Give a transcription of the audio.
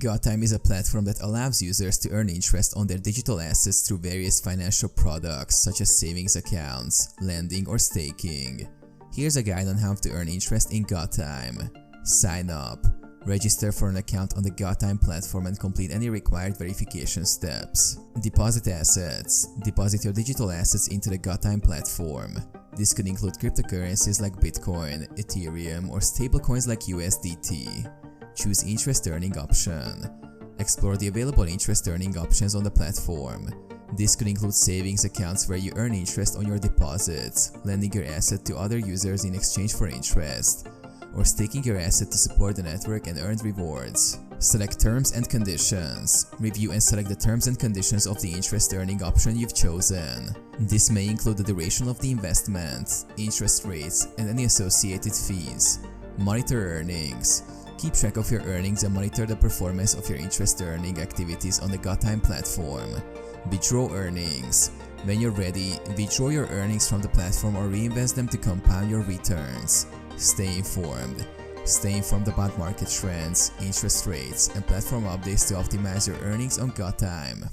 Gotyme is a platform that allows users to earn interest on their digital assets through various financial products such as savings accounts, lending, or staking. Here's a guide on how to earn interest in Gotyme. Sign up. Register for an account on the Gotyme platform and complete any required verification steps. Deposit assets. Deposit your digital assets into the Gotyme platform. This could include cryptocurrencies like Bitcoin, Ethereum, or stablecoins like USDT. Choose interest earning option. Explore the available interest earning options on the platform. This could include savings accounts where you earn interest on your deposits, lending your asset to other users in exchange for interest, or staking your asset to support the network and earn rewards. Select terms and conditions. Review and select the terms and conditions of the interest earning option you've chosen. This may include the duration of the investment, interest rates, and any associated fees. Monitor earnings. Keep track of your earnings and monitor the performance of your interest earning activities on the Gotyme platform. Withdraw earnings. When you're ready, withdraw your earnings from the platform or reinvest them to compound your returns. Stay informed. Stay informed about market trends, interest rates, and platform updates to optimize your earnings on Gotyme.